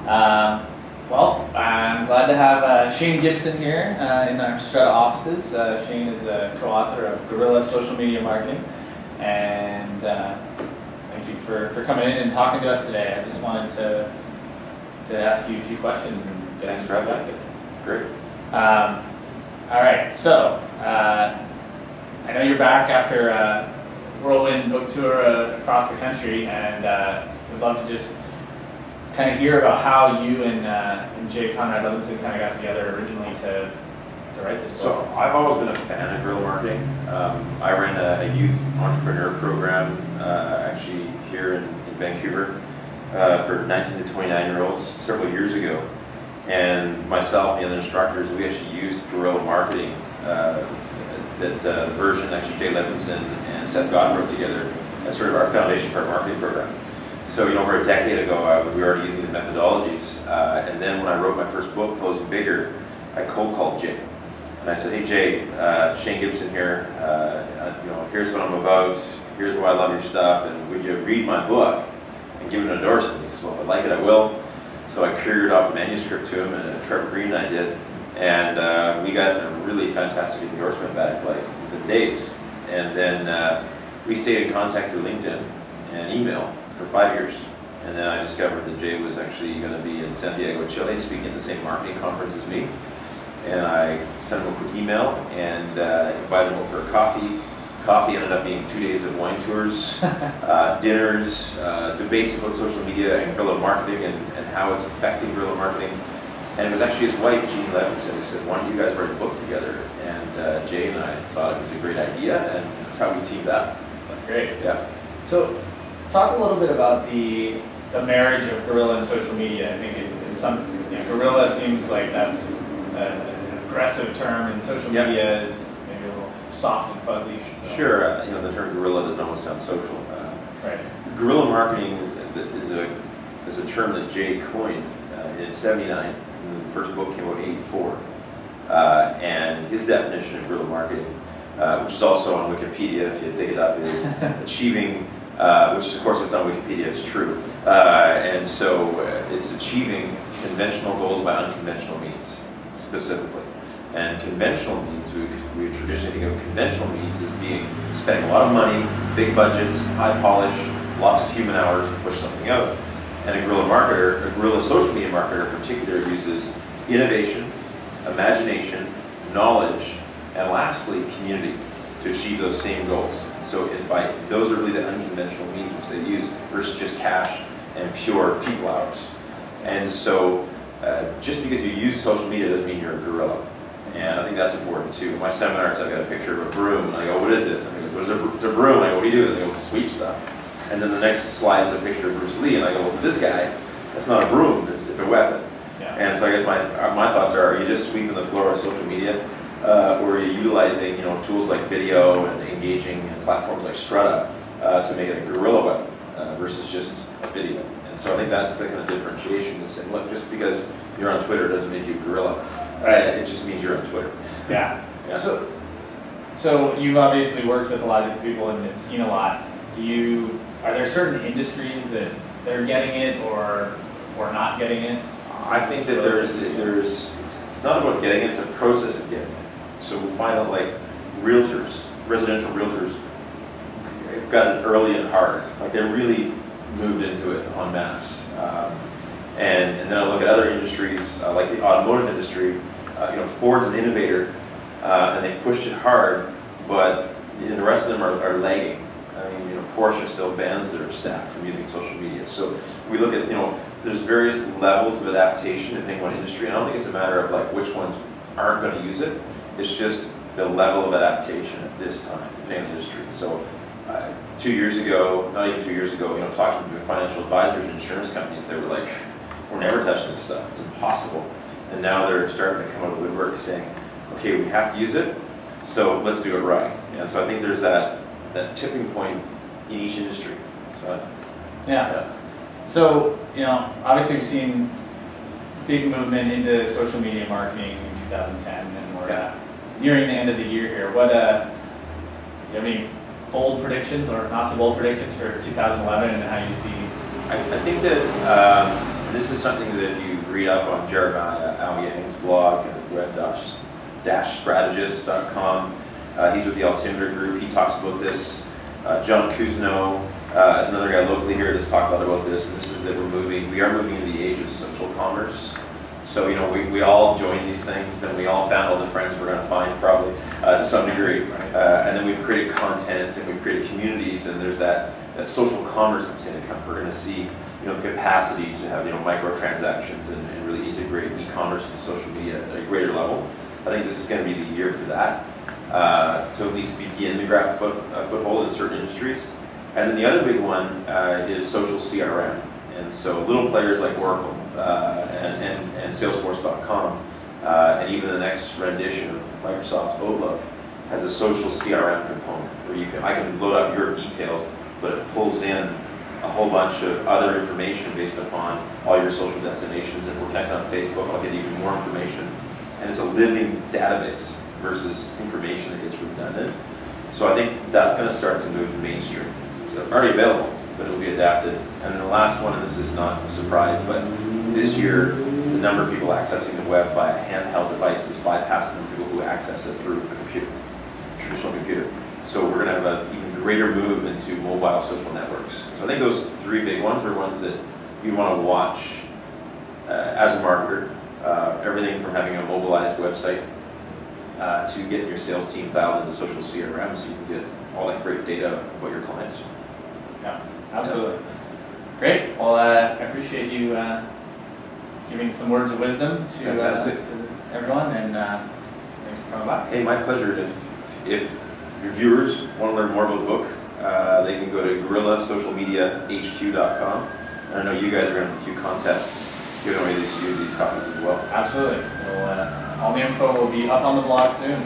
Well, I'm glad to have Shane Gibson here in our Strata offices. Shane is a co-author of Guerrilla Social Media Marketing, and thank you for coming in and talking to us today. I just wanted to ask you a few questions and get Thanks some for having me. Great. All right, so I know you're back after a whirlwind book tour across the country, and we'd love to just kind of hear about how you and Jay Conrad Levinson kind of got together originally to write this book. So I've always been a fan of guerrilla marketing. I ran a youth entrepreneur program actually here in Vancouver for 19 to 29-year-olds several years ago. And myself and the other instructors, we actually used guerrilla marketing, the version actually Jay Levinson and Seth God wrote together as sort of our foundation for our marketing program. So, over a decade ago, we were already using the methodologies. And then when I wrote my first book, Closing Bigger, I cold called Jay. And I said, hey Jay, Shane Gibson here, here's what I'm about, here's why I love your stuff, and would you read my book and give it an endorsement? He says, well, if I like it, I will. So I couriered off a manuscript to him, and Trevor Green and I did, and we got a really fantastic endorsement back like within days. And then we stayed in contact through LinkedIn and email for 5 years. And then I discovered that Jay was actually going to be in Santiago, Chile, speaking at the same marketing conference as me. And I sent him a quick email and invited him over for a coffee. Coffee ended up being 2 days of wine tours, dinners, debates about social media and guerrilla marketing and how it's affecting guerrilla marketing. And it was actually his wife, Jean Levinson, who said, why don't you guys write a book together? And Jay and I thought it was a great idea, and that's how we teamed up. That's great. Yeah. So talk a little bit about the marriage of guerrilla and social media. I think in some, guerrilla seems like that's an aggressive term, and social media is maybe a little soft and fuzzy. So. Sure, the term guerrilla doesn't almost sound social. Right. Guerrilla marketing is a term that Jay coined in '79. The first book came out in '84, and his definition of guerrilla marketing, which is also on Wikipedia if you dig it up, is achieving. Which of course it's on Wikipedia, it's true. And so it's achieving conventional goals by unconventional means, specifically. And conventional means, we traditionally think of conventional means as being spending a lot of money, big budgets, high polish, lots of human hours to push something out. And a guerrilla marketer, a guerrilla social media marketer in particular, uses innovation, imagination, knowledge, and lastly, community to achieve those same goals. So those are really the unconventional means which they use versus just cash and pure people hours. And so just because you use social media doesn't mean you're a guerrilla. And I think that's important too. In my seminars, I've got a picture of a broom, and I go, what is this? And he goes, it's a broom. And I go, what do you do? And they go, sweep stuff. And then the next slide is a picture of Bruce Lee, and I go, well, for this guy, that's not a broom, it's a weapon. Yeah. And so I guess my thoughts are you just sweeping the floor of social media? Or are you utilizing tools like video and engaging in platforms like Strata to make it a guerrilla weapon versus just a video? And so I think that's the kind of differentiation, is saying, look, just because you're on Twitter doesn't make you a guerrilla. It just means you're on Twitter. Yeah. Yeah. So you've obviously worked with a lot of different people and seen a lot. Are there certain industries that they're getting it or not getting it? I think that it's not about getting it, it's a process of getting it. So we find that like realtors, residential realtors, have got it early and hard. Like they really moved into it en masse. And then I look at other industries, like the automotive industry. Ford's an innovator, and they've pushed it hard, but the rest of them are lagging. I mean, Porsche still bans their staff from using social media. So we look at, there's various levels of adaptation depending on industry. And I don't think it's a matter of like which ones aren't going to use it. It's just the level of adaptation at this time, depending on the industry. So 2 years ago, not even 2 years ago, talking to financial advisors and insurance companies, they were like, we're never touching this stuff. It's impossible. And now they're starting to come out of the woodwork saying, okay, we have to use it, so let's do it right. And so I think there's that tipping point in each industry. So, yeah. So, obviously we've seen big movement into social media marketing in 2010, and we're nearing the end of the year here. What, do you have any bold predictions or not so bold predictions for 2011 and how you see? I think that And this is something that if you read up on Jeremiah Aoyang's blog at web-strategist.com, he's with the Altimeter Group. He talks about this. John Kuzno is another guy locally here that's talked a lot about this. And this is that we are moving into the age of social commerce. So, you know, we all join these things, and we all found all the friends we're going to find probably to some degree. And then we've created content, and we've created communities, and there's that social commerce that's going to come. We're going to see, you know, the capacity to have, you know, microtransactions and really integrate e-commerce and social media at a greater level. I think this is going to be the year for that, to at least begin to grab a foothold in certain industries. And then the other big one is social CRM. And so little players like Oracle and Salesforce.com, and even the next rendition of Microsoft Outlook has a social CRM component where I can load up your details, but it pulls in a whole bunch of other information based upon all your social destinations. If we're connected on Facebook, I'll get even more information. And it's a living database versus information that gets redundant. So I think that's going to start to move mainstream. It's already available, but it'll be adapted. And then the last one, and this is not a surprise, but this year, the number of people accessing the web via handheld devices bypassing the people who access it through a computer, traditional computer. So we're going to have an even greater move into mobile social networks. So I think those three big ones are ones that you want to watch as a marketer. Everything from having a mobilized website to getting your sales team dialed into social CRM so you can get all that great data about your clients. Yeah, absolutely. Yeah. Great. Well, I appreciate you giving some words of wisdom to everyone, and thanks for coming by. Hey, my pleasure. If your viewers want to learn more about the book, they can go to GuerrillaSocialMediaHQ.com. And I know you guys are going to have a few contests giving away these copies as well. Absolutely. Well, all the info will be up on the blog soon.